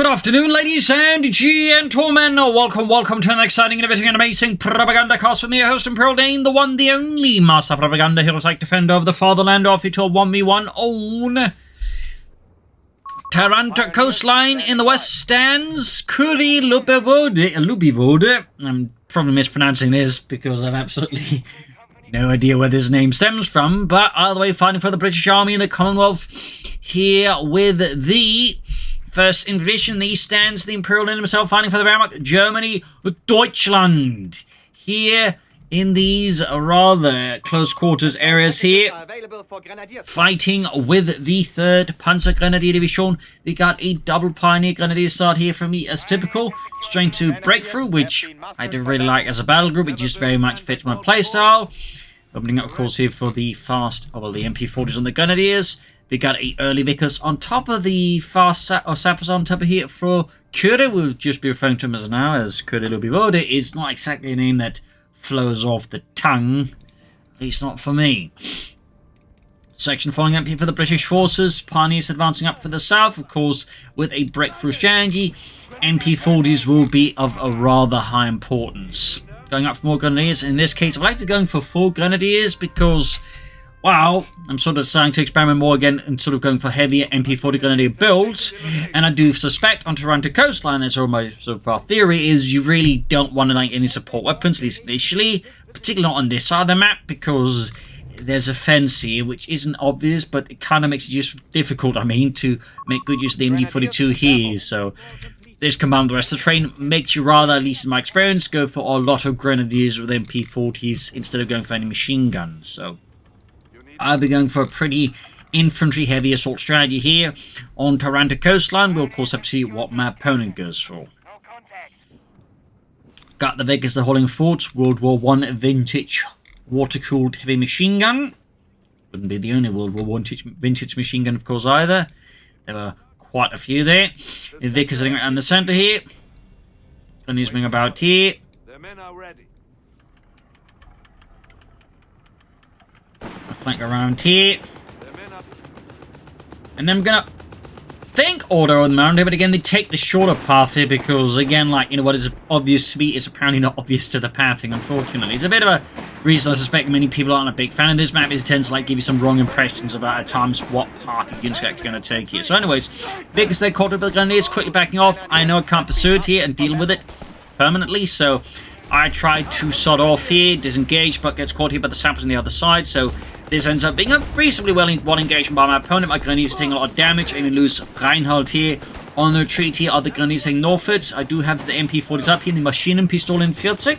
Good afternoon, ladies and gentlemen. Welcome to an exciting, innovative, and amazing Propagandacast with me, your host, ImperialDane, the one, the only master propaganda heroes like defender of the fatherland, off to a 1v1 own Taranto Coastline. In the west stands Kyrrelubiwode. I'm probably mispronouncing this because I've absolutely no idea where this name stems from, but either way, fighting for the British Army and the Commonwealth here with the first invasion. These stands the ImperialDane himself fighting for the Wehrmacht, Germany, Deutschland. Here in these rather close quarters areas here, fighting with the 3rd Panzer Grenadier Division. We got a double Pioneer Grenadier start here from me as typical. Straight to Breakthrough, which I do really like as a battle group. It just very much fits my playstyle. Opening up, of course, here for the fast, the MP40s on the Grenadiers. We got a early Vickers on top of the fast sappers on top of here for Kyrre. We'll just be referring to him as now as Kyrrelubiwode. Is not exactly a name that flows off the tongue, at least not for me. Section following up here for the British forces. Pioneers advancing up for the south, of course, with a breakthrough strategy. MP40s will be of a rather high importance. Going up for more Grenadiers. In this case, I'd like to be going for 4 Grenadiers because, well, I'm sort of starting to experiment more again and sort of going for heavier MP40 Grenadier builds. And I do suspect on Taranto Coastline, as my sort of our theory is, you really don't want to like any support weapons, at least initially, particularly not on this side of the map, because there's a fence here which isn't obvious, but it kind of makes it just difficult, to make good use of the MG42 here. So this combined with the rest of the terrain makes you rather, at least in my experience, go for a lot of Grenadiers with MP40s instead of going for any machine guns. So I'll be going for a pretty infantry-heavy assault strategy here on Taranto Coastline. We'll, of course, have to see what my opponent goes for. Got the Vickers, the Holding Forts, World War I vintage water-cooled heavy machine gun. Wouldn't be the only World War I vintage machine gun, of course, either. There were quite a few there. The Vickers are in the centre here. And he's being about here. The men are ready. Flank around here, and then I'm gonna think order on the mountain, but again they take the shorter path here because, again, like, what is obvious to me is apparently not obvious to the pathing, unfortunately. It's a bit of a reason I suspect many people aren't a big fan of this map. It tends to like give you some wrong impressions about at times what path you're actually going to take here. So anyways, because they're caught up with the Grenadiers quickly backing off, I know I can't pursue it here and deal with it permanently, so I tried to sod off here, disengage, but gets caught here by the sappers on the other side. So this ends up being a reasonably well engagement by my opponent. My Grenadiers are taking a lot of damage. I even lose Reinhold here on the retreat here. Other Grenadiers heading northwards. I do have the MP40s up here, the Maschinenpistole in 40.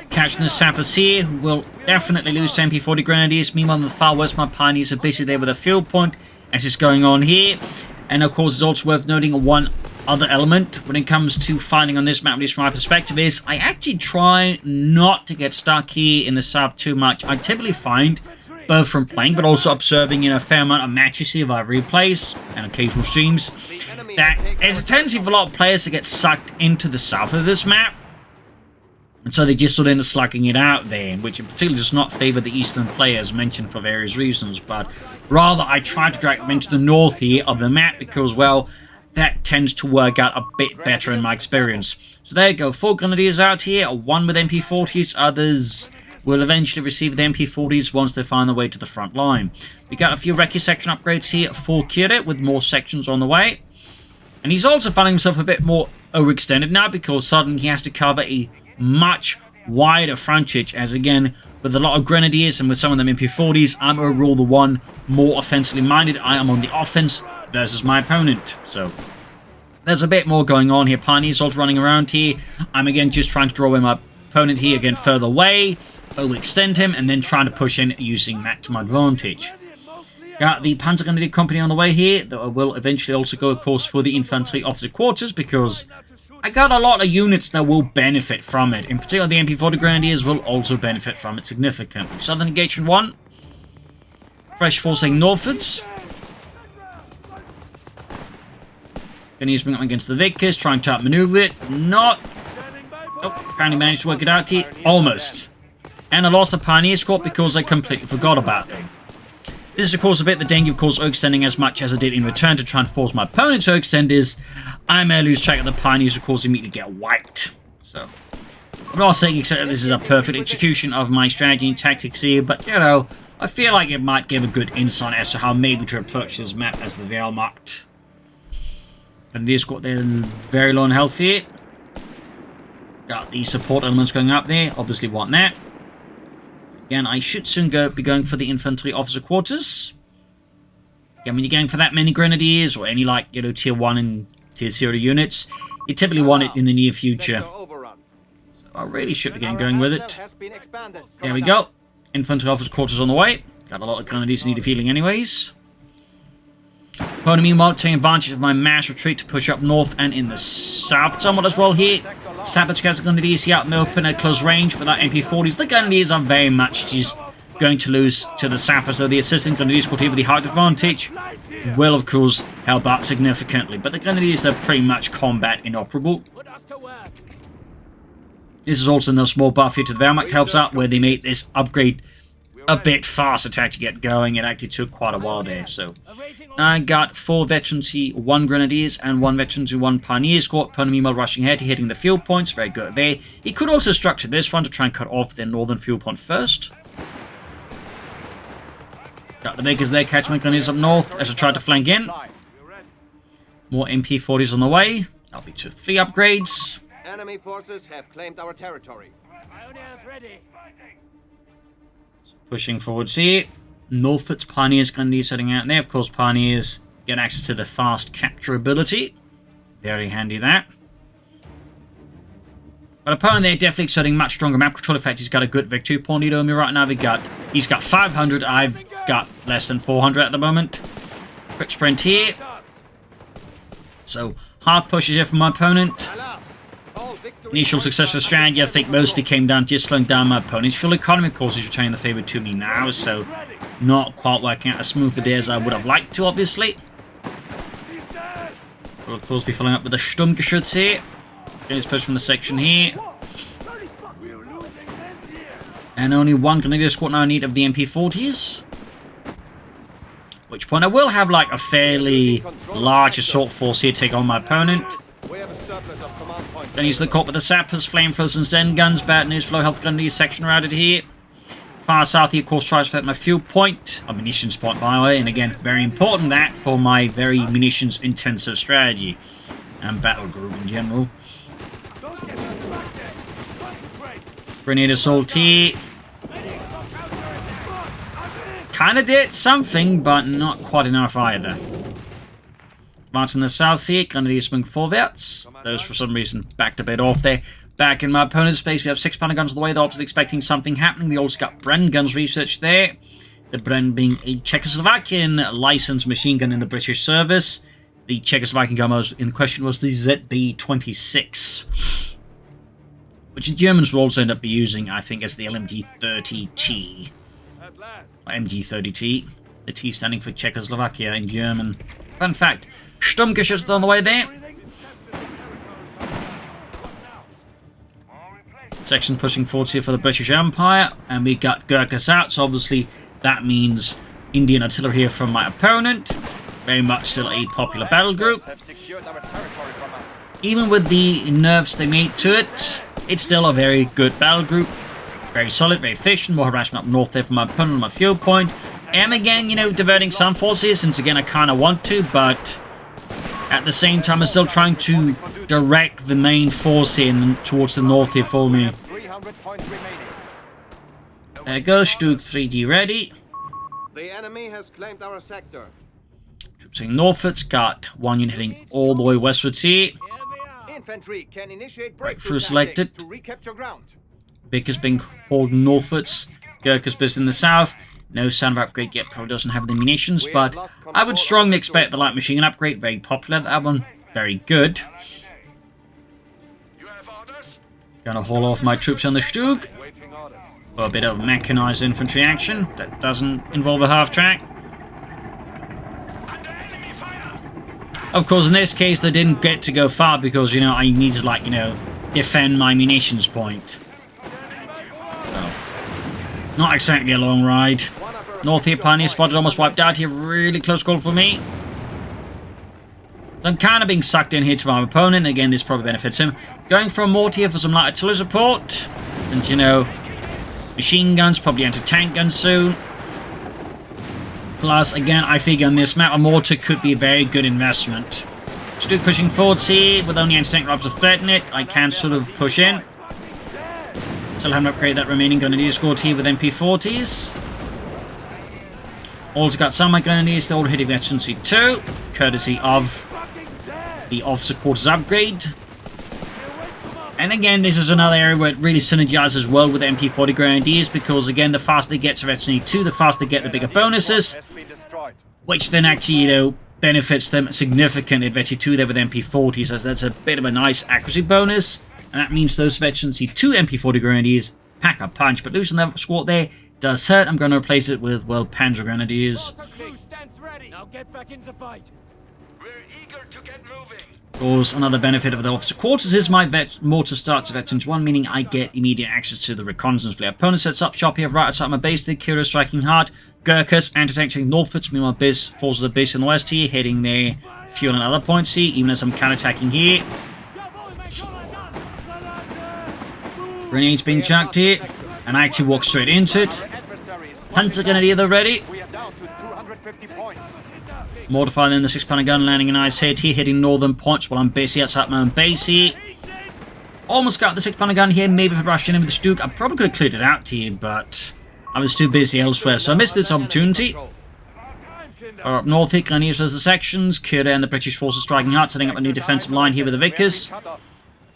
Catching the sappers here, who will definitely lose to MP40 Grenadiers. Meanwhile, on the far west, my Pioneers are busy there with a field point, as is going on here. And of course, it's also worth noting one other element when it comes to fighting on this map, at least from my perspective, is I actually try not to get stuck here in the south too much. I typically find, both from playing but also observing a fair amount of matches here via replays and occasional streams, that there's a tendency for a lot of players to get sucked into the south of this map. And so they just sort of end up slugging it out there, which in particular does not favour the eastern players, mentioned for various reasons, but rather I try to drag them into the north here of the map because, well, that tends to work out a bit better in my experience. So there you go, 4 Grenadiers out here, one with MP40s, others will eventually receive the MP40s once they find their way to the front line. We got a few recce section upgrades here for Kyrre, with more sections on the way. And he's also finding himself a bit more overextended now because suddenly he has to cover a much wider frontage, as again, with a lot of Grenadiers and with some of them MP40s, I'm overall the one more offensively minded. I am on the offense versus my opponent. So there's a bit more going on here. Pioneers also running around here. I'm again just trying to draw in my opponent here again further away, overextend him, and then trying to push in using that to my advantage. Got the Panzer Grenadier Company on the way here, that I will eventually also go, of course, for the infantry officer quarters, because I got a lot of units that will benefit from it. In particular, the MP40 Grenadiers will also benefit from it significantly. Southern Engagement 1. Fresh force heading northwards. Gonna use bring up against the Vickers, trying to outmaneuver it. Not. Oh, apparently managed to work it out here. Almost. And I lost a Pioneer squad because I completely forgot about them. This is, of course, a bit the danger of course overextending as much as I did in return to try and force my opponent to overextend is I may lose track of the pioneers, of course, immediately get wiped. So, I'm not saying exactly this is a perfect execution of my strategy and tactics here, but, you know, I feel like it might give a good insight as to how maybe to approach this map as the Wehrmacht. And these got their very low on health here. Got the support elements going up there. Obviously want that. Again, I should soon be going for the infantry officer quarters. Again, when you're going for that many grenadiers or any, like, you know, tier 1 and tier 0 units, you typically want it in the near future. So I really should be getting going with it. There we go. Infantry officer quarters on the way. Got a lot of grenadiers needed healing anyways. Opponent meanwhile taking advantage of my mass retreat to push up north and in the south somewhat as well here. Savage guys are going to be easy out in the open at close range without MP40s. The Grenadiers are very much just going to lose to the Sappers, though the assistant Grenadiers squad here with the height advantage will of course help out significantly. But the Grenadiers are pretty much combat inoperable. This is also no small buff here to the Wehrmacht, helps out where they made this upgrade a bit faster to actually get going. It actually took quite a while there. So I got 4 veterancy, 1 grenadiers, and 1 veterancy, 1 pioneer squad. Opponent meanwhile rushing ahead, hitting the fuel points. Very good there. He could also structure this one to try and cut off their northern fuel point first. Got the makers there, catching my grenadiers up north as I tried to flank in. More MP40s on the way. That'll be 2-3 upgrades. Enemy forces have claimed our territory. Pushing forwards here. Norfolk's Pioneers Grenadiers heading out there. Of course, Pioneers get access to the fast capture ability. Very handy that. But opponent there definitely exerting much stronger map control. In fact, he's got a good victory point lead on me right now. He's got 500. I've got less than 400 at the moment. Quick sprint here. So, hard pushes here from my opponent. Initial success of the strategy, I think, mostly came down to just slowing down my opponent's fuel economy. Of course, he's returning the favour to me now, so not quite working out as smoothly as I would have liked to, obviously. We'll, of course, be following up with the Sturmgeschütz here. Getting his push from the section here. And only 1 Grenadier squad now in need of the MP40s. At which point I will have, like, a fairly large assault force here to take on my opponent. Then he's the caught with the sappers, flamethrowers and Zen guns. Bad news for low health grenadiers section routed here. Far south here, of course, tries to affect my fuel point. A munitions point, by the way. And again, very important that for my very munitions intensive strategy. And battle group in general. Grenade assault here. Kinda did something, but not quite enough either. March in the south here, Grenadiers swing forwards. Those for some reason backed a bit off there. Back in my opponent's space, we have 6 pounder guns on the way. They're obviously expecting something happening. We also got Bren guns research there. The Bren being a Czechoslovakian licensed machine gun in the British service. The Czechoslovakian gun in question was the ZB-26. Which the Germans will also end up using, I think, as the LMG-30T. Or MG-30T. The T standing for Czechoslovakia in German. Fun fact, Sturmgeschütz on the way there. Section pushing forward here for the British Empire. And we got Gurkhas out, so obviously that means Indian artillery here from my opponent. Very much still a popular battle group. Even with the nerfs they made to it, it's still a very good battle group. Very solid, very efficient. More harassment up north there from my opponent on my field point. And again, you know, diverting some forces, since again I kind of want to, but at the same time I'm still trying to direct the main force in towards the north here for me. There goes Stug 3D ready. The enemy has claimed our sector. Troops heading northwards, got 1 unit heading all the way westwards here. Infantry can initiate Breakthrough selected. to recapture ground. Vickers being hauled northwards. Gurkhas based in the south. No sound of upgrade yet, probably doesn't have the munitions, but I would strongly expect the light machine gun upgrade. Very popular, that one. Very good. Gonna haul off my troops on the Stug. For a bit of mechanized infantry action. That doesn't involve a half-track. Of course, in this case, they didn't get to go far because, you know, I need to, like, you know, defend my munitions point. So, not exactly a long ride. One of our North here, Pioneer spotted, almost wiped out here. Really close call for me. So I'm kind of being sucked in here to my opponent. Again, this probably benefits him. Going for a mortar here for some light artillery support. And, you know, machine guns, probably anti-tank guns soon. Plus, again, I figure on this map, a mortar could be a very good investment. Still pushing forwards here with only anti-tank rifles to threaten it. I can sort of push in. Still haven't upgraded that remaining grenadier squad here with MP40s. Also got some of my grenadiers still hitting efficiency 2, courtesy of the officer quarters upgrade. And again, this is another area where it really synergizes well with the MP40 grenadiers, because again, the faster they get to efficiency 2, the faster they get the bigger bonuses, which then actually, you know, benefits them significantly at Vetchi 2 there with MP40s, as that's a bit of a nice accuracy bonus. And that means those efficiency 2 MP40 grenadiers pack a punch, but losing that squad there does hurt. I'm going to replace it with, well, Panzer grenadiers. Now get back into fight. We're eager to get moving. Of course, another benefit of the officer quarters is my mortar starts at Veterans 1, meaning I get immediate access to the reconnaissance flare. Opponent sets up shop here right outside my base. The Kyrre striking hard. Gurkhas anti-tank northwards. Meanwhile, forces are based in the west here, heading their fuel and other points here, even as I'm counter-attacking here. Grenades being chucked here, and I actually walk straight into it. Panzer Grenadier, they're ready. Mortify then the 6-pounder gun, landing a nice hit here, hitting northern points while I'm basically outside my own base here. Almost got the 6-pounder gun here, maybe if I rushed in with the Stuke, I probably could have cleared it out here, but I was too busy elsewhere, so I missed this opportunity. Up north here, Grenadiers versus the sections, Kyrre and the British forces striking hard, setting up a new defensive line here with the Vickers.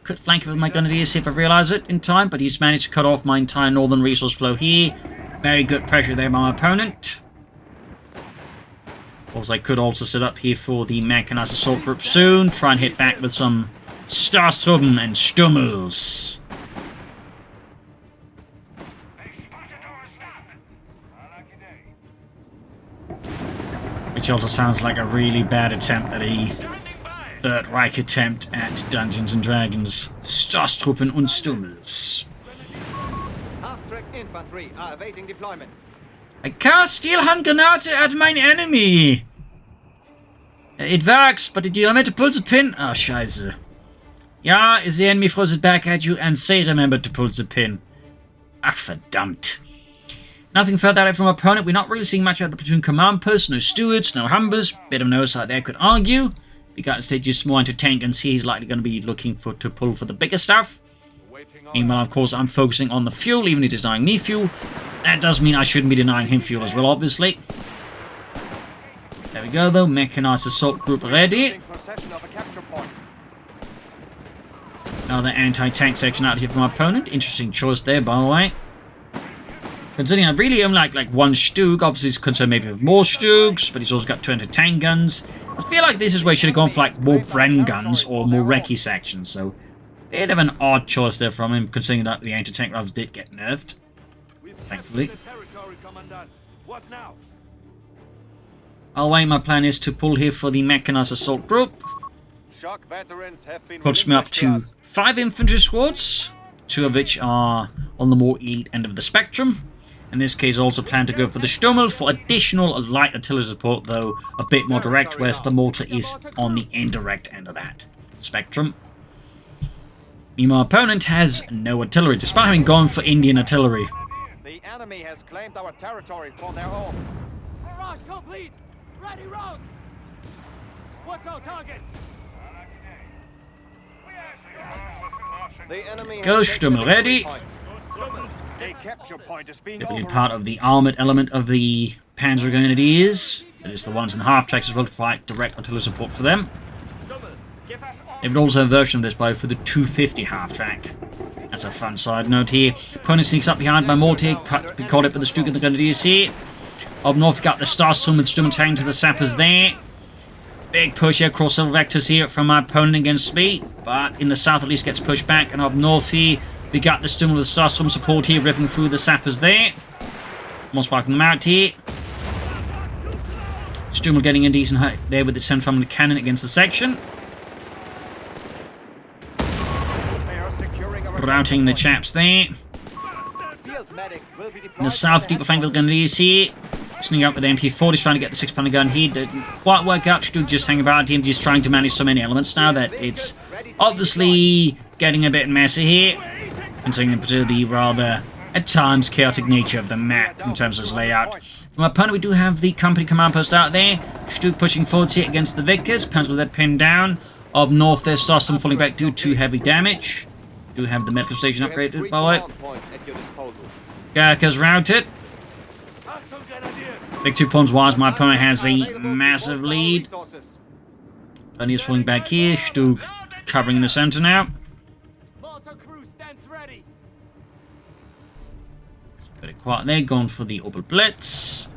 Could flank it with my grenadiers, see if I realise it in time, but he's managed to cut off my entire northern resource flow here. Very good pressure there by my opponent. Of course, I could also set up here for the mechanized assault group soon. Try and hit back with some Starstruben and Stummels. Which also sounds like a really bad attempt at a Third Reich attempt at Dungeons and Dragons. Starstruppen und Stummels. Half-track infantry are awaiting deployment. I cast Steel Handgranate at my enemy. It works, but did you remember to pull the pin? Oh, scheiße. Ja, the enemy throws it back at you and say remember to pull the pin. Ach, verdammt. Nothing further out from our opponent. We're not really seeing much out of the platoon command post. No stewards, no humbers. Bit of an oversight there, could argue. The guy instead just more into tank and see he's likely going to be looking to pull for the bigger stuff. Meanwhile, of course, I'm focusing on the fuel, even if he's denying me fuel. That does mean I shouldn't be denying him fuel as well, obviously. There we go, though. Mechanized assault group ready. Another anti-tank section out here for my opponent. Interesting choice there, by the way. Considering I really am like one Stug, obviously he's concerned maybe with more Stugs, but he's also got 2 anti-tank guns. I feel like this is where he should have gone for like more Bren guns or more Recce sections, so bit of an odd choice there from him, considering that the anti-tank rifles did get nerfed. Thankfully. I'll wait, my plan is to pull here for the mechanized assault group. Puts me up to 5 infantry squads, 2 of which are on the more elite end of the spectrum. In this case, I also plan to go for the Stummel for additional light artillery support, though a bit more direct, whereas the mortar is on the indirect end of that spectrum. Meanwhile, my opponent has no artillery, despite having gone for Indian artillery. The enemy has claimed our territory for their own. Barrage complete. Ready rounds. What's our target? The enemy Go, has Stummel ready. a capture point is being Typically part of the armoured element of the Panzer Grenadiers. That is the ones in the half-tracks as well to provide direct artillery support for them. They would also have a version of this by for the 250 half-track. That's a fun side note here. Opponent sneaks up behind my mortar, be caught up with the Stuke and the Grenadiers here. Up north, got the Starstorm with Sturm tank to the sappers there. Big push here across several vectors here from my opponent against me, but in the south at least gets pushed back, and up north here, we got the Stummel with Starstorm support here, ripping through the sappers there. Almost wiping them out here. Stummel getting a decent hit there with the 10-family cannon against the section. Routing the chaps there. In the south, deeper flank with Grenadiers here. Sneaking up with the MP40, trying to get the 6-pounder gun. He didn't quite work out. Stug just hanging about. Him just trying to manage so many elements now that it's obviously getting a bit messy here. Considering the rather, at times, chaotic nature of the map in terms of its layout. From our opponent, we do have the company command post out there. Stug pushing forwards here against the Vickers. Panzer with their pinned down. Up north, there's Starstorm falling back due to heavy damage. We do have the medical station upgraded, by the way. Gurkha's routed. Big 2 points wise, my opponent has a massive lead. And he's falling back here. Stug covering the center now. Bit of quiet there, going for the orbital blitz.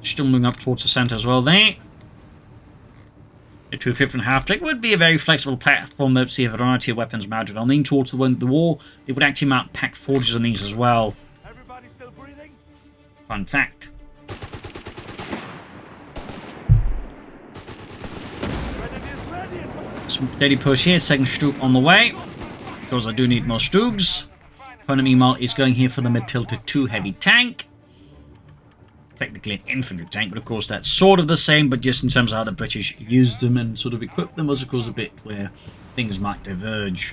Stumbling up towards the center as well there. To a 5.5 deck would be a very flexible platform that would see a variety of weapons mounted on. Leaning towards the wind of the wall, they would actually mount pack forges on these as well. Everybody still breathing? Fun fact. Steady push here, second Stug on the way. Because I do need more Stugs. Opponent meanwhile is going here for the Matilda 2 heavy tank. Technically an infantry tank, but of course that's sort of the same, but just in terms of how the British used them and sort of equipped them was of course a bit where things might diverge.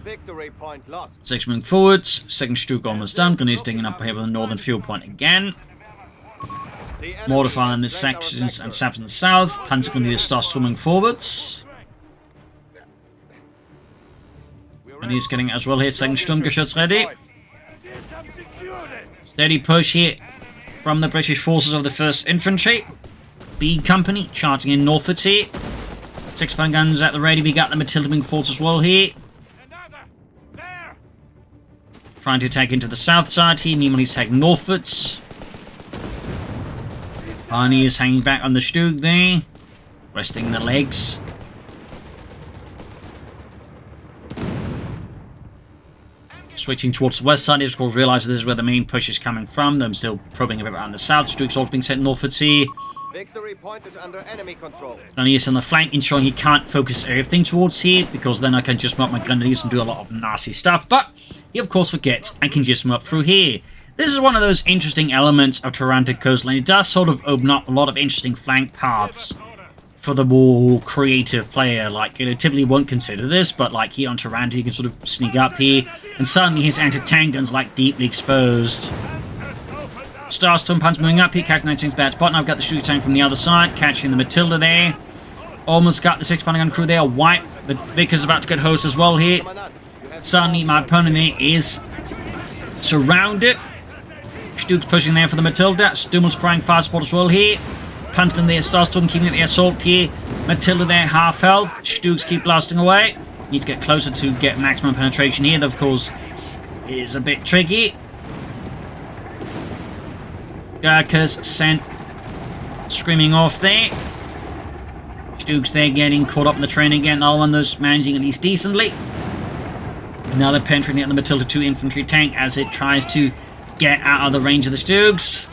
Victory point lost. 6 moving forwards, second Stug almost done. Gunnery's digging up here with the northern fuel point again. Mortifying the sections and saps in the south. Panzer Gunnery starts storming forwards. And he's getting it as well here, second Sturmgeschütz ready. Steady push here from the British forces of the 1st Infantry. B Company charging in northwards here. 6-pounder guns at the ready. We got the Matilda wing force as well here. Trying to attack into the south side here. Meanwhile he's taking northwards. Arnie is hanging back on the Stug there. Resting the legs. Switching towards the west side, of course, realises this is where the main push is coming from. Though I'm still probing a bit around the south. Stug's also being sent northwards here. Victory point is under enemy control. And he is on the flank, ensuring he can't focus everything towards here, because then I can just mount my grenadiers and do a lot of nasty stuff. But he, of course, forgets and can just move up through here. This is one of those interesting elements of Taranto Coastline. It does sort of open up a lot of interesting flank paths for the more creative player. Like, you know, typically won't consider this, but like here on Taranto, you can sort of sneak up here, and suddenly his anti-tank gun's like deeply exposed. Starstorm Panzer moving up here, catching 19's bad spot. Now I've got the Stug tank from the other side, catching the Matilda there. Almost got the 6-pounder gun crew there. Wipe. The Vickers about to get hosed as well here. Suddenly my opponent there is surrounded. Stug's pushing there for the Matilda. Stummel's spraying fire support as well here. Panzer gun there, Starstorm keeping it the assault here. Matilda there, half health. Stugs keep blasting away. Need to get closer to get maximum penetration here. That, of course, is a bit tricky. Gurkha's sent screaming off there. Stugs there getting caught up in the train again. Another one that's managing at least decently. Now they're penetrating at the Matilda 2 infantry tank as it tries to get out of the range of the Stugs.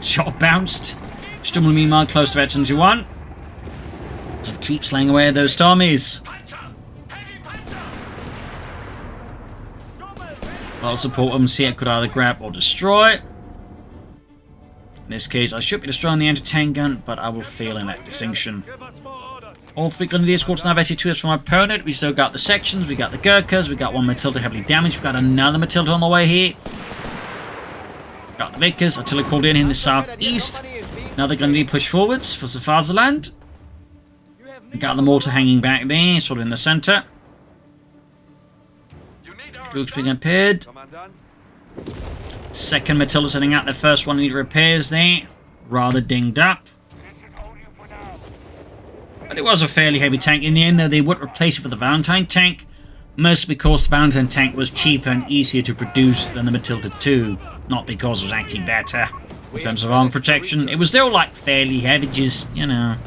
Shot bounced. Stummel meanwhile close to veterans who won. Just keep slaying away at those Tommies. I'll support them, see it could either grab or destroy. In this case, I should be destroying the anti-tank gun, but I will fail in that distinction. All 3 grenadier escorts now basically 2 is from my opponent. We still got the sections, we got the Gurkhas, we got one Matilda heavily damaged, we got another Matilda on the way here. Got the Vickers, artillery called in the southeast. Now they're going to push forwards for Svaziland. We got the mortar hanging back there, sort of in the centre. Troops being appeared. Second Matilda sending out the first one, need repairs there. Rather dinged up. But it was a fairly heavy tank. In the end, though, they would replace it with the Valentine tank. Mostly because the Valentine tank was cheaper and easier to produce than the Matilda 2. Not because it was actually better in terms of armor protection. It was still, like, fairly heavy, just, you know,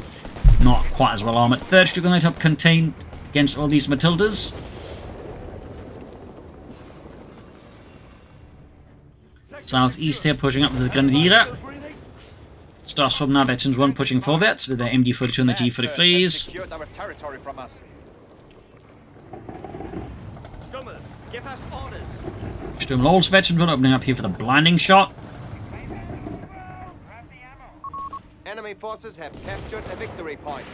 not quite as well armored. Third Stug going to help contain against all these Matildas. Southeast here pushing up with the Grenadier. Starstorm now veterans 1 pushing forwards with their MD42 and the G43s. Secured our territory from us. Stummel, give us orders. Stummel also veterans 1 opening up here for the blinding shot. forces have captured a victory point.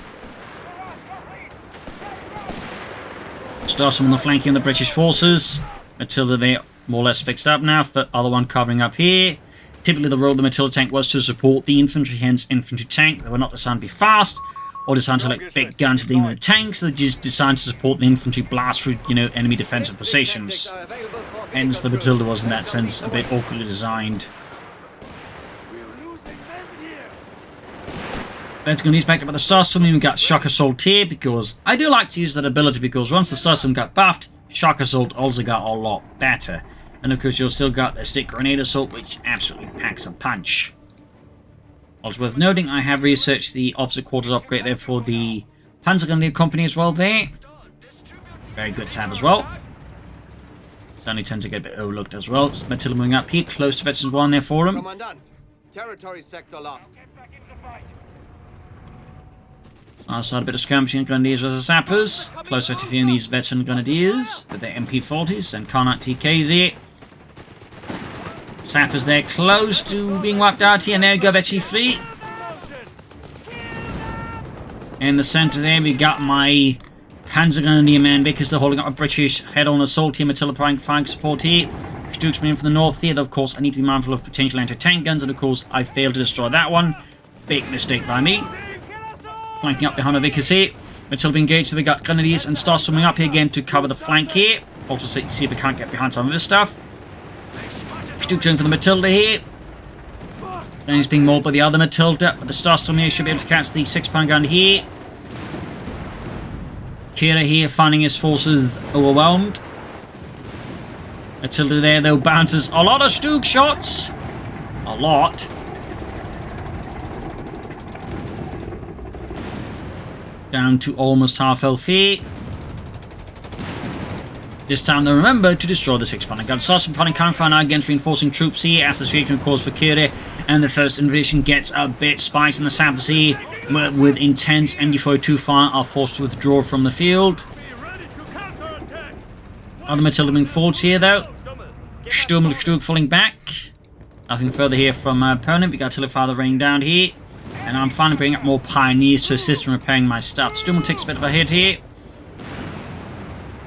Starts on the flanking of the British forces. Matilda, they more or less fixed up now. The other one covering up here. Typically the role of the Matilda tank was to support the infantry, hence infantry tank. They were not designed to be fast or designed to like big guns for the tanks. They just designed to support the infantry blast through, you know, enemy defensive positions. Hence the Matilda was in that sense a bit awkwardly designed. Let's go these back up at the Starstorm. Even got Shock Assault here because I do like to use that ability because once the Starstorm got buffed, Shock Assault also got a lot better. And of course, you'll still got the Stick Grenade Assault, which absolutely packs a punch. Also worth noting, I have researched the Officer Quarters upgrade there for the Panzergrenadier Company as well there. Very good tab as well. Certainly tends to get a bit overlooked as well. Matilda moving up here, close to Veterans 1 there for him. Commandant, territory sector lost. So I started a bit of skirmishing Grenadiers versus Sappers. Close to a few of these Veteran Grenadiers with their MP40s and Carnot TKs here. Sappers there close to being wiped out here, and there we go, Vetchi Fleet. In the centre there, we got my Panzergrenadier man because they're holding up a British head-on assault here, Matilda firing support here. Stuke's coming in from the north here, though of course I need to be mindful of potential anti-tank guns, and of course I failed to destroy that one. Big mistake by me. Flanking up behind my Vickers here. Matilda engaged, so they got Grenadiers and start swimming up here again to cover the flank here. Also see if we can't get behind some of this stuff. Stuke's going for the Matilda here. And he's being mauled by the other Matilda, but the Starstorm here should be able to catch the 6-pound gun here. Kira here finding his forces overwhelmed. Matilda there though bounces a lot of Stuke shots. A lot. Down to almost half health here. This time they'll remember to destroy the 6-pound gun. Starts from punting counterfire now against reinforcing troops here. As the situation calls for Kyrre, and the first invasion gets a bit spicy in the Sappers here. With intense MD-42 fire are forced to withdraw from the field. Other Matilda moving forwards here though. Stuke falling back. Nothing further here from my opponent. We got Telefather raining down here. And I'm finally bringing up more Pioneers to assist in repairing my stuff. Stummel takes a bit of a hit here.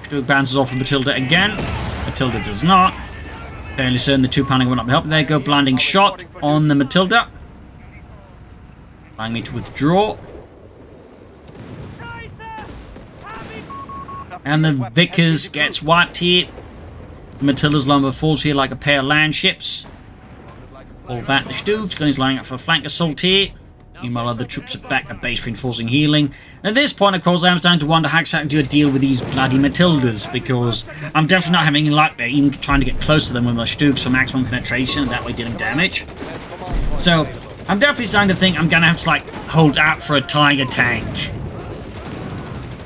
Stuke bounces off of Matilda again. Matilda does not. Fairly certain the 2-pounder will not be helping. There you go, blinding shot on the Matilda. Allowing me to withdraw. And the Vickers gets wiped here. The Matilda's lumber falls here like a pair of land ships. All back the Stuke's gun is lining up for a flank assault here. Meanwhile, other troops are back at base reinforcing healing. At this point, of course, I'm starting to wonder how exactly do I deal with these bloody Matildas, because I'm definitely not having any luck there, even trying to get close to them with my Stukes for maximum penetration, and that way dealing damage. So, I'm definitely starting to think I'm going to have to, like, hold out for a Tiger tank.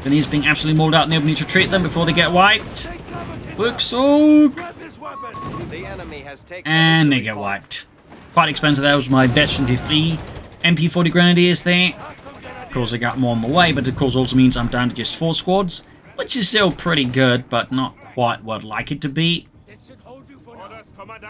And he's being absolutely mauled out, and they need to retreat them before they get wiped. Worksoak! And they get wiped. Quite expensive. That was my Veteran 3 MP40 Grenadiers there. Of course, I got more on the way, but of course also means I'm down to just 4 squads, which is still pretty good, but not quite what I'd like it to be.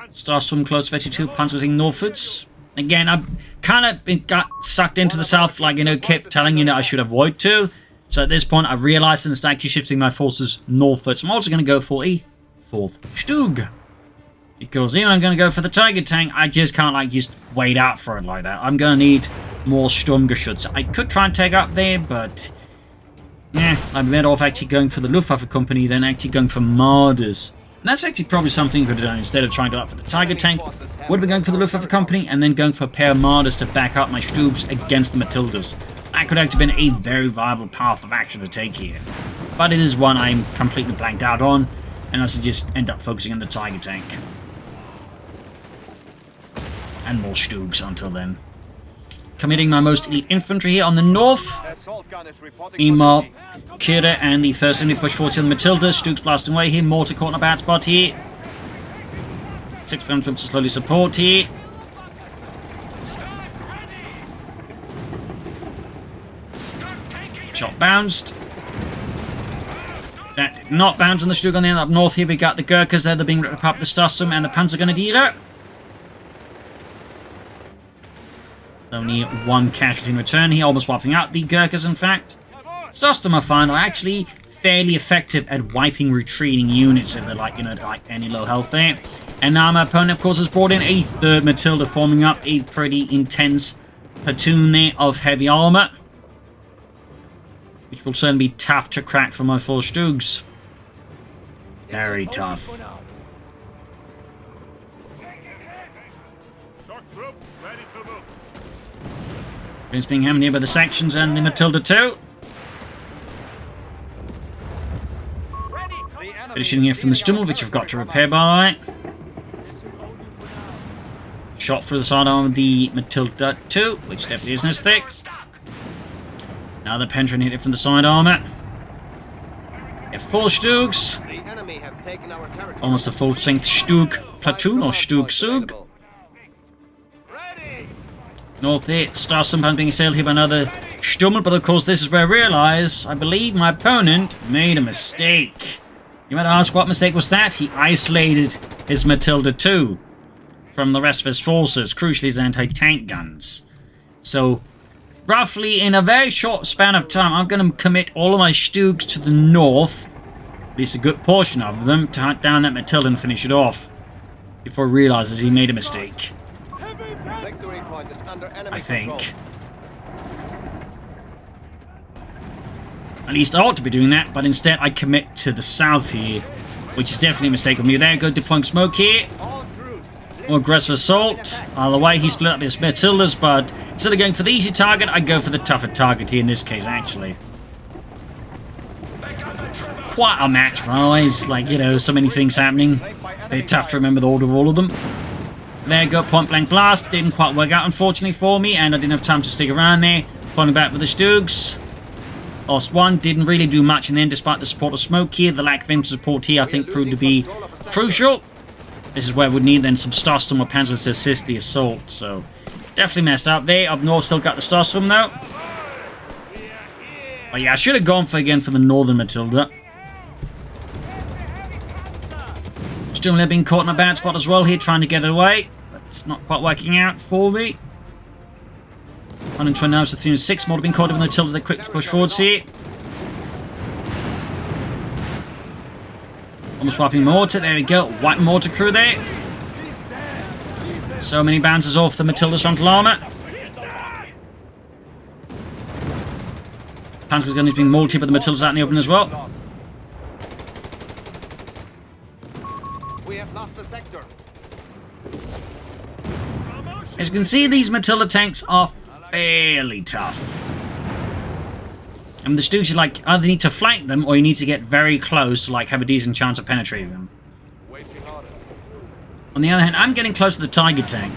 Starstorm close to 32, punching northwards. Again, I've kind of got sucked into the south, like, you know, kept telling you that I should avoid to. So at this point, I've realized and started actually shifting my forces northwards. I'm also going to go for a 4th Stug. Because even I'm going to go for the Tiger tank, I just can't, like, just wait out for it like that. I'm going to need more Sturmgeschütze. I could try and take up there, but I'm better off actually going for the Luftwaffe company than actually going for Marders. And that's actually probably something we could have done instead of trying to go for the Tiger tank. Would have been going for the Luftwaffe company and then going for a pair of Marders to back up my Stugs against the Matildas. That could have been a very viable path of action to take here. But it is one I'm completely blanked out on, and I should just end up focusing on the Tiger tank. And more Stugs until then. Committing my most elite infantry here on the north. Meanwhile, Kira and the first enemy push forward to the Matilda. Stugs blasting away here. Mortar caught in a bad spot here. 6 pound to slowly support here. Shot bounced. That did not bounce on the Stug on the end up north here. We got the Gurkhas there. They're being ripped apart the Starstorm and the Panzergrenadier. Only one casualty in return here, almost wiping out the Gurkhas, in fact. Starstorm, I find, are actually fairly effective at wiping retreating units if they're like, you know, like any low health there. And now my opponent, of course, has brought in a third Matilda, forming up a pretty intense platoon there of heavy armor, which will certainly be tough to crack for my 4 Stoogs. Very tough. It's being hammered here by the sections and the Matilda too. Finishing here from the Stummel, which I've got to repair by. Shot through the side arm of the Matilda 2, which definitely isn't as thick. Now the Pentron hit it from the side armor. We have 4 Stoogs. Almost a full strength Stug platoon or Stug Sug. North there, Starstorm being assailed here by another Stummel, but of course this is where I realise I believe my opponent made a mistake. You might ask, what mistake was that? He isolated his Matilda 2 from the rest of his forces, crucially his anti-tank guns. So, roughly in a very short span of time, I'm going to commit all of my Stugs to the north, at least a good portion of them, to hunt down that Matilda and finish it off, before he realises he made a mistake. I think. At least I ought to be doing that, but instead I commit to the south here, which is definitely a mistake of me. There, go deploying smoke here. More aggressive assault. Either way, he split up his Matildas, but instead of going for the easy target, I go for the tougher target here in this case, actually. Quite a match, but always, like, you know, so many things happening. Very tough to remember the order of all of them. There, go point blank blast. Didn't quite work out, unfortunately, for me, and I didn't have time to stick around there. Falling back with the Stoogs. Lost 1. Didn't really do much in the end, despite the support of smoke here. The lack of infantry support here, I think, proved to be crucial. This is where we'd need then some Starstorm or Panzers to assist the assault, so definitely messed up there. Up north, still got the Starstorm though. But yeah, I should have gone for the northern Matilda. Still being caught in a bad spot as well here, trying to get it away. But it's not quite working out for me. 129 to 306 more have been caught in the Matilda. They're quick to push forwards here. Almost wiping mortar. There we go. White mortar crew there. So many bounces off the Matilda's frontal armor. Panzer's gun is being mortared, but the Matilda's out in the open as well. We have lost the sector. As you can see, these Matilda tanks are fairly tough. And the Stoogs, you like, either need to flank them or you need to get very close to like have a decent chance of penetrating them. On the other hand, I'm getting close to the Tiger tank.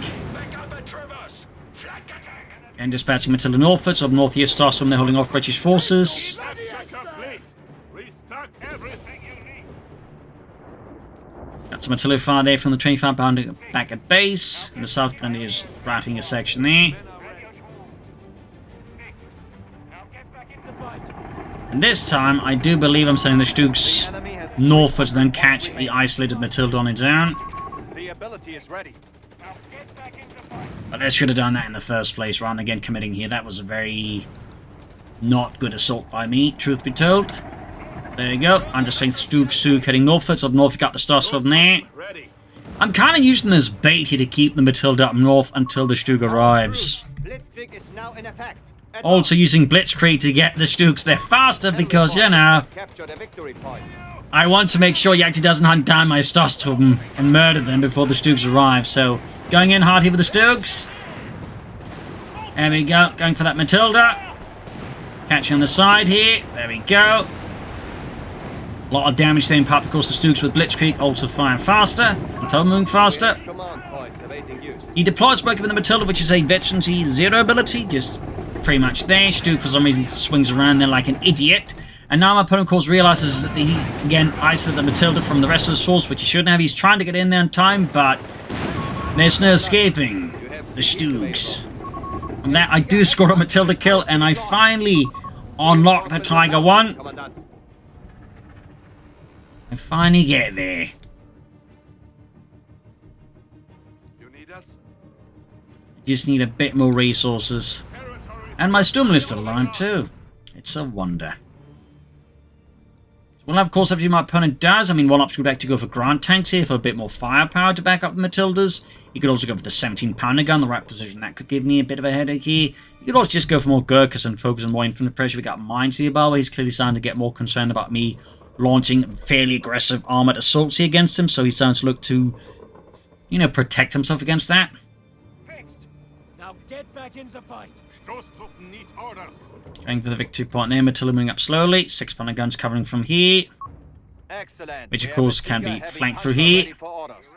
And dispatching Matilda northwards. Up north here, Starstorm, they're holding off British forces. Got some Matilda fire there from the 25 pound back at base. And the south gun is routing a section there. And this time, I do believe I'm sending the Stoogs northwards, then catch the isolated Matilda on its own. The ability is ready. But I should have done that in the first place, rather than again committing here. That was a very not good assault by me, truth be told. There you go. I'm just saying Stug Sug heading northwards. Up north, you got the Starstorm there. I'm kind of using this bait here to keep the Matilda up north until the Stug arrives. Blitzkrieg is now in effect. Also using Blitzkrieg to get the Stugs there faster because, you know, Capture the victory point. I want to make sure he actually doesn't hunt down my Starstorm and murder them before the Stugs arrive. So, going in hard here with the Stugs. There we go. Going for that Matilda. Catching on the side here. There we go. A lot of damage there in part because the Stugs with Blitzkrieg also fire faster. And moving faster. Command points awaiting use. He deploys smoke with the Matilda, which is a Veteran T0 ability. Just pretty much there. Stug, for some reason, swings around there like an idiot. And now my opponent, of course, realizes that he, again, isolated the Matilda from the rest of his force, which he shouldn't have. He's trying to get in there in time, but there's no escaping the Stugs. And that, I do score a Matilda kill, and I finally unlock the Tiger 1. Commandant. I finally get there. You need us? Just need a bit more resources. And my Sturmling is still alive too. It's a wonder. We'll have, of course, everything my opponent does. I mean, one option would be like to go for Grand Tanks here for a bit more firepower to back up the Matildas. You could also go for the 17-pounder gun, the right position. That could give me a bit of a headache here. You could also just go for more Gurkhas and focus on more infinite pressure. We got Mines here, by the way. He's clearly starting to get more concerned about me launching fairly aggressive armoured assaults here against him. So he's starting to look to, you know, protect himself against that. Fixed. Now get back in the fight. Stoßtruppen need orders. Going for the victory point there. Matilda moving up slowly. 6-pounder guns covering from here. Excellent. Which, of We course, have a can Tiger be heavy flanked through hunter here. ready for orders.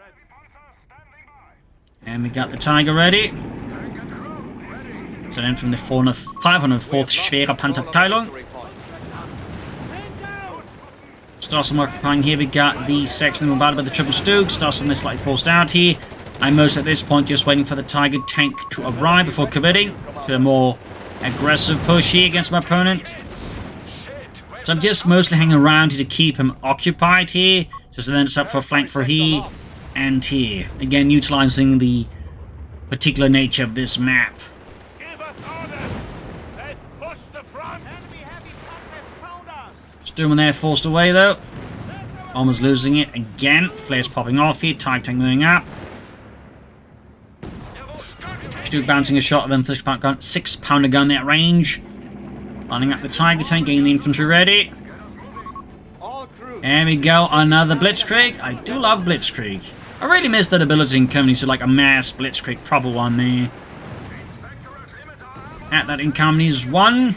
And we got the Tiger ready. So then from the 504th Schwere Panzerabteilung. Starsum occupying here, we got the section bombarded by the Triple Stug. Starsum is slightly forced out here. I'm most at this point just waiting for the Tiger tank to arrive before committing to a more aggressive push here against my opponent. So I'm just mostly hanging around here to keep him occupied here. Just then it's up for a flank for here and here. Again, utilizing the particular nature of this map. Give us orders. Let's push the front. Enemy heavy panzers found us. Sturman there forced away though. Almost losing it again. Flares popping off here. Tiger tank moving up. Stug bouncing a shot, then 6-pounder gun at range. Lining up the Tiger tank, getting the infantry ready. All crew. There we go, another Blitzkrieg. I do love Blitzkrieg. I really miss that ability in companies to like a mass Blitzkrieg, proper one there. At that in companies 1.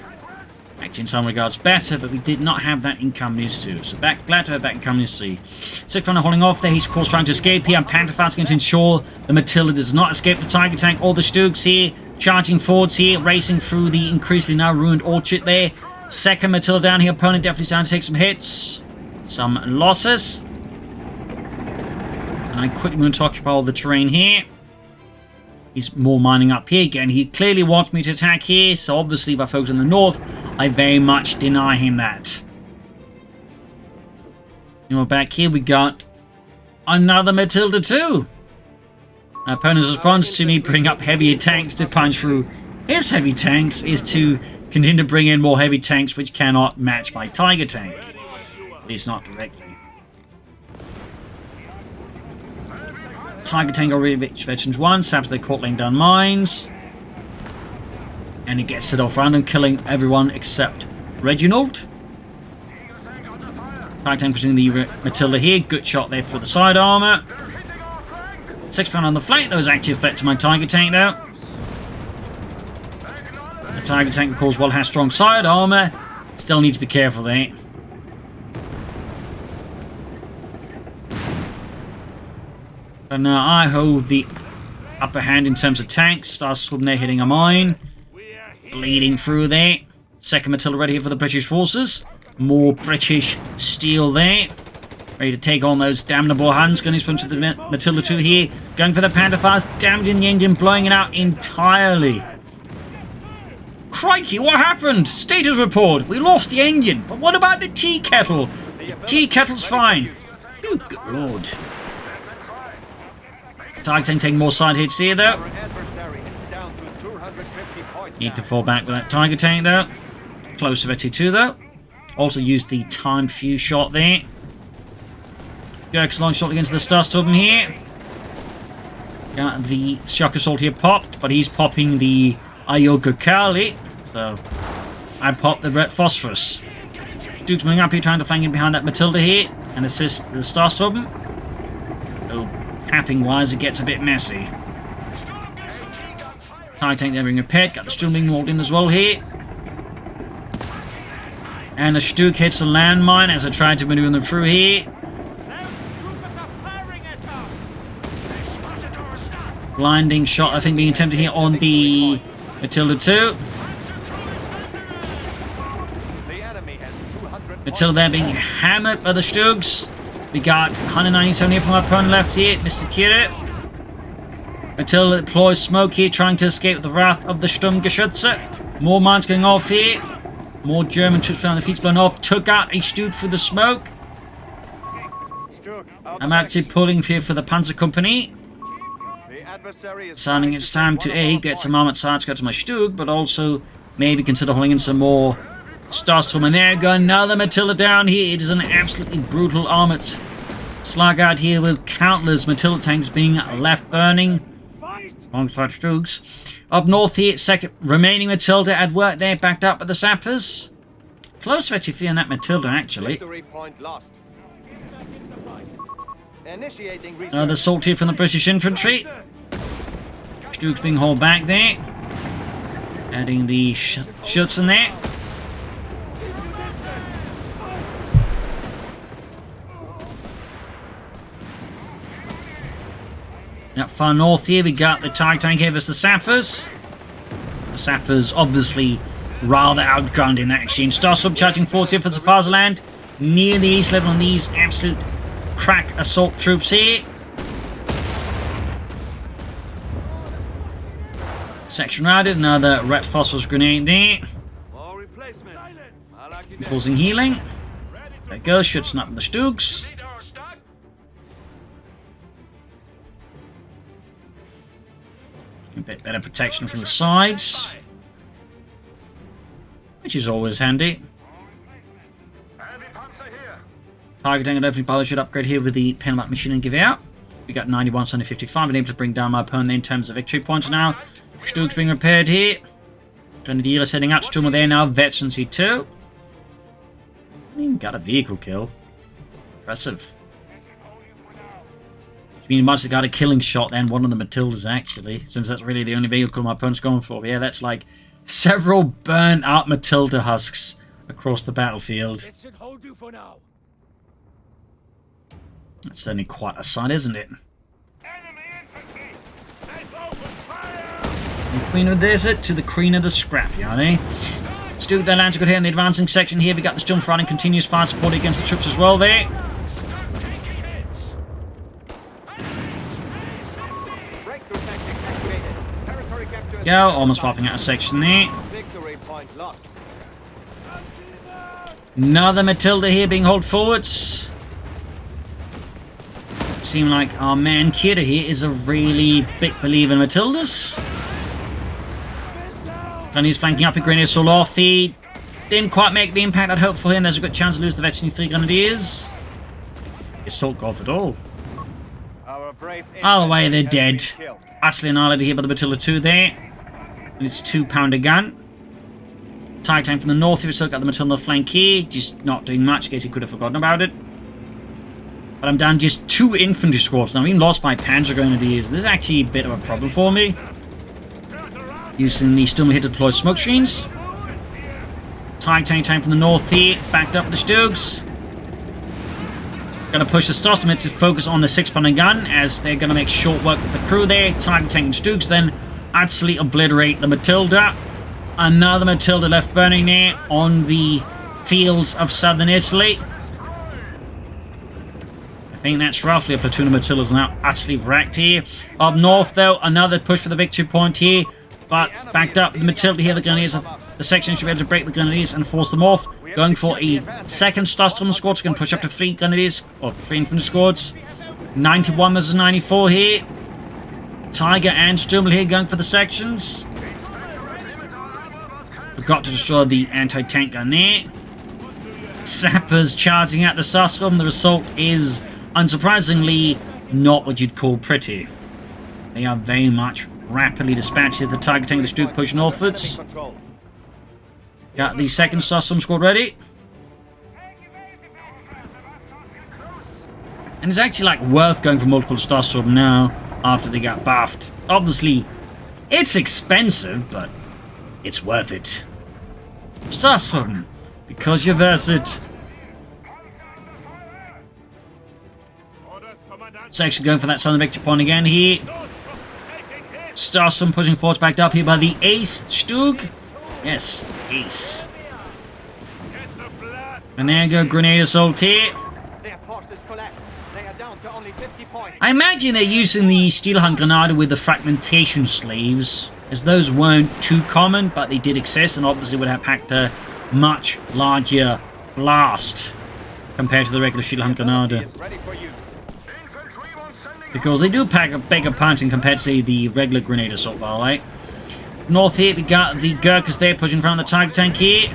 Actually, in some regards better, but we did not have that in companies 2. So glad to have that in companies 3. 6-pounder holding off there. He's of course trying to escape here. And Pantherfaust's going to ensure the Matilda does not escape the Tiger tank or the Stugs here. Charging forwards here, racing through the increasingly now ruined orchard there. Second Matilda down here. Opponent definitely starting to take some hits. Some losses. And I quickly move to occupy all the terrain here. He's more mining up here again. He clearly wants me to attack here, so obviously if I focus on the north, I very much deny him that. You know, back here we got another Matilda too. Our opponent's response to me bring up heavier tanks to punch through his heavy tanks is to continue to bring in more heavy tanks which cannot match my Tiger tank. At least not directly. Tiger tank already reached Veterans 1, saps their court laying down mines. And he gets set off random, killing everyone except Reginald. Tiger tank pursuing the Matilda here, good shot there for the side armour. 6-pounder on the flank, that was actually a threat to my Tiger tank though. The Tiger tank, of course, well has strong side armour, still needs to be careful there. But now I hold the upper hand in terms of tanks. Starts swimming there, hitting a mine. Bleeding through there. Second Matilda ready here for the British forces. More British steel there. Ready to take on those damnable Huns. Gunny's punch to the Matilda 2 here. Going for the Pantherfaust. Damaging the engine, blowing it out entirely. Crikey, what happened? Status report. We lost the engine. But what about the tea kettle? The tea kettle's fine. Oh, good lord. Tiger tank taking more side hits here, though. Our adversary is down to 250 points. Need to fall back with that Tiger tank, though. Close to VT2, though. Also use the time fuse shot there. Gurk's long shot against the Starstorm here. Got the shock assault here popped, but he's popping the Ayogokali. So I popped the red phosphorus. Duke's moving up here, trying to flank in behind that Matilda here and assist the Starstorm. Oh. Pathing-wise, it gets a bit messy. Tiger tank there being repaired. Got the Sturm being walled in as well here. And the Stug hits the landmine as I try to maneuver them through here. Blinding shot, I think, being attempted here on the Matilda 2. Matilda there being hammered by the Stugs. We got 197 here from our opponent left here, Mr. Kyrre. Matilda deploys smoke here, trying to escape the wrath of the Sturmgeschütze. More mines going off here. More German troops on the feet blown off. Took out a Stug through the smoke. I'm actually pulling here for the Panzer Company. adversary is Deciding it's time to A, get some armored sides, go to my Stug, but also maybe consider hauling in some more Starstorm. And there you go, another Matilda down here. It is an absolutely brutal armored slug out here with countless Matilda tanks being left burning alongside Stugs. Up north here, second remaining Matilda at work there, backed up by the sappers. Close to actually feeling that Matilda, actually. Victory point lost. Initiating Another assault here from the British infantry. Stugs being hauled back there. Adding the shots in there. Up far north here, we got the TIE tank here versus the sappers. The sappers obviously rather outgunned in that exchange. Starstorm charging forward here for Swaziland. Near the east level on these absolute crack assault troops here. Section routed, another red phosphorus grenade there. Causing healing. There it goes, shooting up the Stugs. A bit better protection from the sides, which is always handy. Targeting and definitely probably should upgrade here with the Penlight machine and give out. We got 91, 155, been able to bring down my opponent in terms of victory points now. Stugs being repaired here. Grenadier setting out, Stormer there now, Vets and C2. Even got a vehicle kill. Impressive. I mean, must have got a killing shot then, one of the Matildas actually, since that's really the only vehicle my opponent's going for. But yeah, that's like several burnt out Matilda husks across the battlefield. This should hold you for now. That's certainly quite a sight, isn't it? Enemy infantry! Let's open fire! From Queen of the Desert to the Queen of the Scrapyard, eh? Stug their lands are good here in the advancing section here. We got the Storm running continuous fire support against the troops as well there. Go, almost popping out a section there. Victory point lost. Another Matilda here being hauled forwards. Seem like our man Kira here is a really big believer in Matildas. And he's flanking up a Grenadier Soul off. He didn't quite make the impact I'd hoped for him. There's a good chance to lose the veteran 3 Grenadiers. Assault golf at all. Our brave Either way, they're infantry dead. has been killed. Actually annihilated here by the Matilda 2 there. And it's 2-pounder gun. TIE tank from the north, we've still got the Matilda flank here. Just not doing much, in case you could have forgotten about it. But I'm down just 2 infantry squads. Now, I've even lost my Panzer Grenadiers. This is actually a bit of a problem for me. Using the Stormer here to deploy smoke screens. TIE tank from the north here, backed up with the Stugs. Gonna push the Starstorm to focus on the 6-pounder gun, as they're gonna make short work with the crew there. TIE tank and Stugs then absolutely obliterate the Matilda. Another Matilda left burning there on the fields of southern Italy. I think that's roughly a platoon of Matildas now actually wrecked here. Up north, though, another push for the victory point here. But backed up, the Matilda here, the Grenadiers of the section should be able to break the Grenadiers and force them off. Going for a second Starstorm squad, so can push up to 3 Grenadiers, or 3 infantry squads. 91 versus 94 here. Tiger and Sturmel here going for the sections. Forgot to destroy the anti-tank gun there. Sappers charging at the Starstorm. The result is, unsurprisingly, not what you'd call pretty. They are very much rapidly dispatched as the Tiger tank and the Stug push northwards. Got the second Starstorm squad ready. And it's actually like worth going for multiple Starstorm now after they got buffed. Obviously, it's expensive, but it's worth it. Starstorm, because you're versed. Section going for that southern victory point again here. Starstorm pushing forward, backed up here by the Ace Stug. Yes, Ace. And there you go, Grenade Assault here. Their forces collapse. They are down to only 50 points. I imagine they're using the Steelhunt Granada with the fragmentation sleeves, as those weren't too common, but they did exist and obviously would have packed a much larger blast compared to the regular Steelhunt Granada. Is ready for use. Infantry 1 sending Because they do pack a bigger punch in compared to, say, the regular grenade assault, by the way. North here, we got the Gurkhas there pushing in front of the Tiger tank here.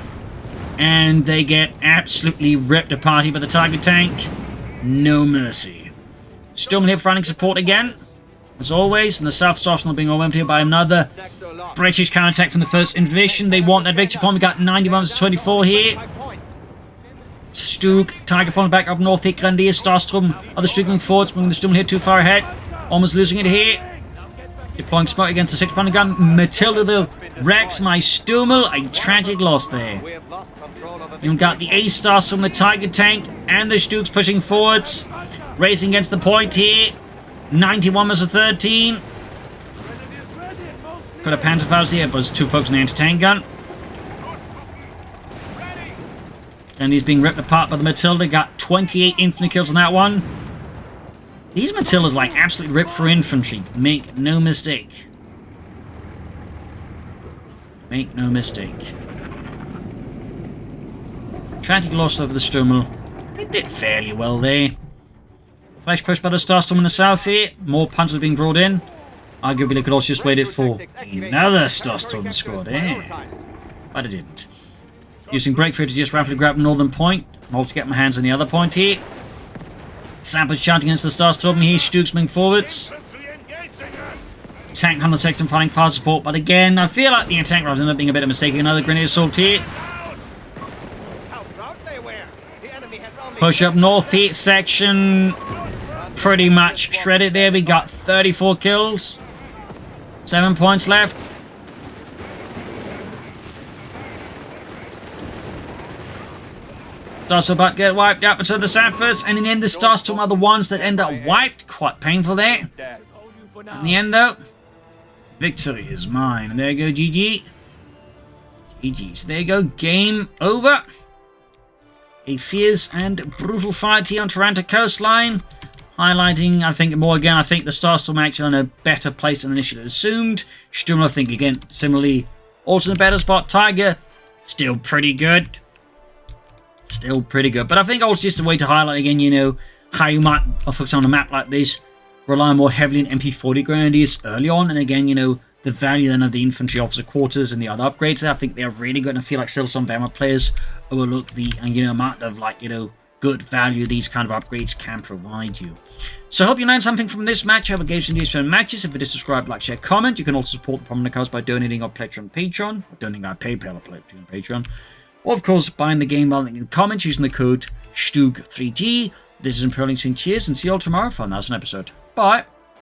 And they get absolutely ripped apart here by the Tiger tank. No mercy. Storm here providing support again. As always, and the South Star being overwhelmed here by another British counterattack from the 1st Invasion. They want that victory point. We got 91 to 24 here. Stug, Tiger falling back up north here. Grenadier, Starstrom are the Stug moving forwards, moving the Storm here too far ahead. Almost losing it here. Deploying smoke against the 6-pounder gun. Matilda, though, wrecks my Stummel. A tragic loss there. You've got the A-Stars from the Tiger tank and the Stugs pushing forwards. Racing against the point here. 91 versus 13. Got a Panzerfaust here, but 2 folks in the anti-tank gun. And he's being ripped apart by the Matilda. Got 28 infantry kills on that one. These Matildas, like, absolutely ripped for infantry. Make no mistake. Make no mistake. Tragic loss over the Stummel. It did fairly well there. Flash push by the Starstorm in the south here. More punches being brought in. Arguably, they could also just waited for another Starstorm squad, eh? But it didn't. Using Breakthrough to just rapidly grab northern point. I'm also getting my hands on the other point here. Sappers shouting against the Starstorm here. Stugs moving forwards. Tank 106 fighting fast support, but again, I feel like the tank rounds end up being a bit of a mistake. Another grenade assault here. Push up north here, section pretty much shredded there. We got 34 kills. 7 points left. Starstorm about to get wiped out to the Sappers, and in the end the Starstorm are the ones that end up wiped. Quite painful there. In the end though, victory is mine. And there you go, GG. GG's. There you go, game over. A fierce and brutal fight here on Taranto Coastline. Highlighting, I think, more again, I think the Starstorm are actually in a better place than initially assumed. Stummel, I think, again, similarly, also in a better spot. Tiger, still pretty good. Still pretty good. But I think also just a way to highlight, again, you know, how you might, for example, on a map like this, rely more heavily on MP40 Grenadiers early on. And again, you know, the value then of the infantry officer quarters and the other upgrades. I think they're really good, and I feel like still some Bama players overlook the amount of, like, you know, good value these kind of upgrades can provide you. So I hope you learned something from this match. I hope it gave some useful matches. If you did, subscribe, like, share, comment. You can also support the Propagandacast by donating or pledging on Patreon, or donating our PayPal or pledging on Patreon, or of course buying the game by linking in the comments using the code STUG3G. This is ImperialDane. Cheers, and see you all tomorrow for another episode. Bye.